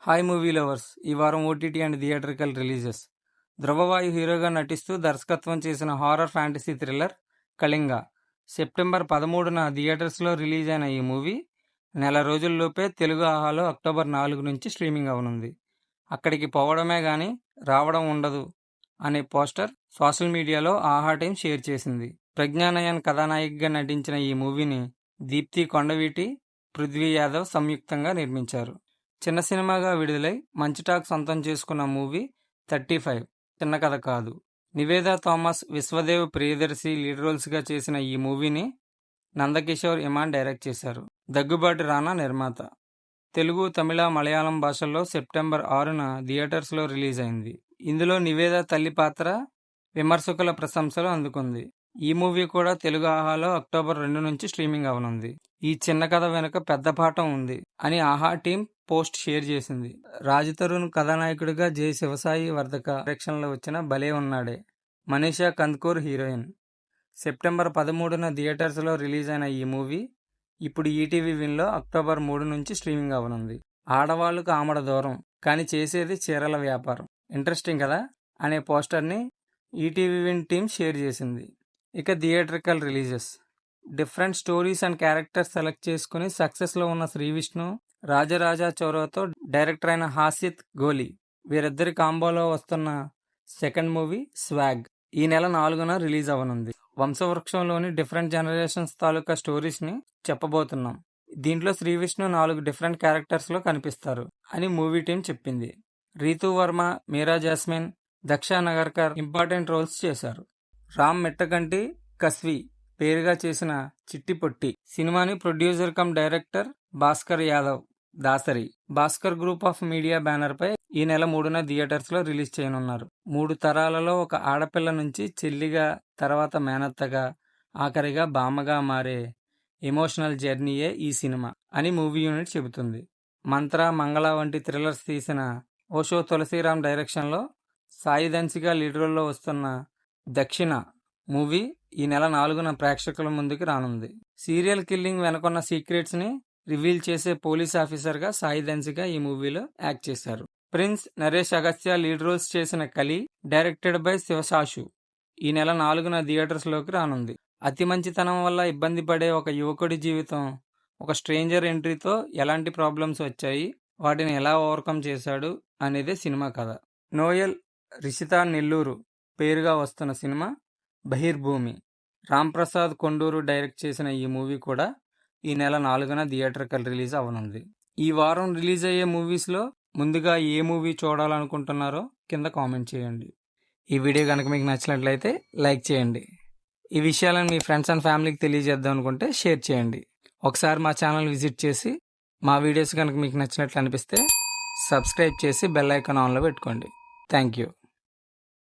Hi movie lovers, ఈ వారం OTT and theatrical releases. Dhruvavayu హీరోగా నటిస్తూ దర్శకత్వం చేసిన horror fantasy thriller Kalinga September 13న థియేటర్స్లో రిలీజ్ అయిన ఈ మూవీ నెల రోజుల్లోపే తెలుగు ఆహాలో అక్టోబర్ 4 నుంచి స్ట్రీమింగ్ అవనుంది. అక్కడికి పోవడమే కానీ రావడం ఉండదు అనే పోస్టర్ సోషల్ మీడియాలో ఆహా టీం షేర్ చేసింది. ప్రజ్ఞానయన్ కథానాయికగా నటించిన ఈ మూవీని దీప్తి కొండవీటి, పృథ్వీ యాదవ్ సంయుక్తంగా నిర్మించారు. చిన్న సినిమాగా విడుదలై మంచి టాక్ సొంతం చేసుకున్న మూవీ 35 చిన్న కథ కాదు. నివేదా థామస్, విశ్వదేవ్ ప్రియదర్శి లీడ్ రోల్స్గా చేసిన ఈ మూవీని నందకిషోర్ ఇమాన్ డైరెక్ట్ చేశారు. దగ్గుబాటి రానా నిర్మాత. తెలుగు, తమిళ, మలయాళం భాషల్లో సెప్టెంబర్ 6న థియేటర్స్లో రిలీజ్ అయింది. ఇందులో నివేదా తల్లి పాత్ర విమర్శకుల ప్రశంసలు అందుకుంది. ఈ మూవీ కూడా తెలుగు ఆహాలో అక్టోబర్ 2 నుంచి స్ట్రీమింగ్ అవనుంది. ఈ చిన్న కథ వెనుక పెద్ద పాఠం ఉంది అని ఆహా టీం పోస్ట్ షేర్ చేసింది. రాజ్ తరుణ్ కథానాయకుడిగా జై శివసాయి వర్ధక డైరెక్షన్లో వచ్చిన భలే ఉన్నాడే. మనీషా కంద్కూర్ హీరోయిన్. సెప్టెంబర్ 13న థియేటర్స్లో రిలీజ్ అయిన ఈ మూవీ ఇప్పుడు ఈటీవీ విన్లో అక్టోబర్ 3 నుంచి స్ట్రీమింగ్ అవనుంది. ఆడవాళ్లకు ఆమడ దూరం కానీ చేసేది చీరల వ్యాపారం. ఇంట్రెస్టింగ్ కదా అనే పోస్టర్ని ఈటీవీ విన్ టీం షేర్ చేసింది. ఇక theatrical releases. Different stories and characters select చేసుకుని సక్సెస్లో ఉన్న శ్రీవిష్ణు, రాజరాజా చౌరాతో డైరెక్టర్ అయిన హాసిత్ గోలీ వీరిద్దరి కాంబోలో వస్తున్న సెకండ్ మూవీ స్వాగ్ ఈ నెల 4న రిలీజ్ అవనుంది. వంశవృక్షంలోని డిఫరెంట్ జనరేషన్స్ తాలూకా స్టోరీస్ని చెప్పబోతున్నాం. దీంట్లో శ్రీవిష్ణు 4 డిఫరెంట్ క్యారెక్టర్స్లో కనిపిస్తారు అని మూవీ టీం చెప్పింది. రీతూ వర్మ, మీరా జాస్మిన్, దక్ష నగర్కర్ ఇంపార్టెంట్ రోల్స్ చేశారు. రామ్ మెట్టకంటి కస్వి పేరుగా చేసిన చిట్టి పొట్టి సినిమాని producer cum director Bhaskar Yadav Dasari Bhaskar group of media banner పై ఈ నెల 3న థియేటర్స్ లో రిలీజ్ చేయనున్నారు. 3 తరాలలో ఒక ఆడపిల్ల నుంచి చెల్లిగా, తర్వాత మేనత్తగా, ఆఖరిగా బామ్మగా మారే ఎమోషనల్ జర్నీయే ఈ సినిమా అని మూవీ యూనిట్ చెబుతుంది. మంత్ర, మంగళ వంటి థ్రిల్లర్స్ తీసిన ఓషో తులసిరామ్ డైరెక్షన్లో సాయి ధన్సిగా లీడ్ రోల్లో వస్తున్న దక్షిణ మూవీ ఈ నెల 4న ప్రేక్షకుల ముందుకు రానుంది. సీరియల్ కిల్లింగ్ వెనుకున్న సీక్రెట్స్ ని రివీల్ చేసే పోలీస్ ఆఫీసర్గా సాయి ధన్సిగా ఈ మూవీలో యాక్ట్ చేశారు. Prince Naresh Agastya lead roles చేసిన కలి డైరెక్టెడ్ బై శివశాషు ఈ నెల 4న థియేటర్స్లోకి రానుంది. అతి మంచితనం వల్ల ఇబ్బంది పడే ఒక యువకుడి జీవితం ఒక స్ట్రేంజర్ ఎంట్రీతో ఎలాంటి ప్రాబ్లమ్స్ వచ్చాయి, వాటిని ఎలా ఓవర్కమ్ చేశాడు అనేదే సినిమా కథ. నోయల్ రిషితా నెల్లూరు పేరుగా వస్తున్న సినిమా బహిర్భూమి. రామ్ ప్రసాద్ కొండూరు డైరెక్ట్ చేసిన ఈ మూవీ కూడా ఈ నెల 4న థియేటర్కల్ రిలీజ్ అవనుంది. ఈ వారం రిలీజ్ అయ్యే మూవీస్లో ముందుగా ఏ మూవీ చూడాలనుకుంటున్నారో కింద కామెంట్ చేయండి. ఈ వీడియో కనుక మీకు నచ్చినట్లయితే లైక్ చేయండి. ఈ విషయాలను మీ ఫ్రెండ్స్ అండ్ ఫ్యామిలీకి తెలియజేద్దాం అనుకుంటే షేర్ చేయండి. ఒకసారి మా ఛానల్ విజిట్ చేసి మా వీడియోస్ కనుక మీకు నచ్చినట్లు అనిపిస్తే సబ్స్క్రైబ్ చేసి బెల్ ఐకాన్ ఆన్లో పెట్టుకోండి. Thank you.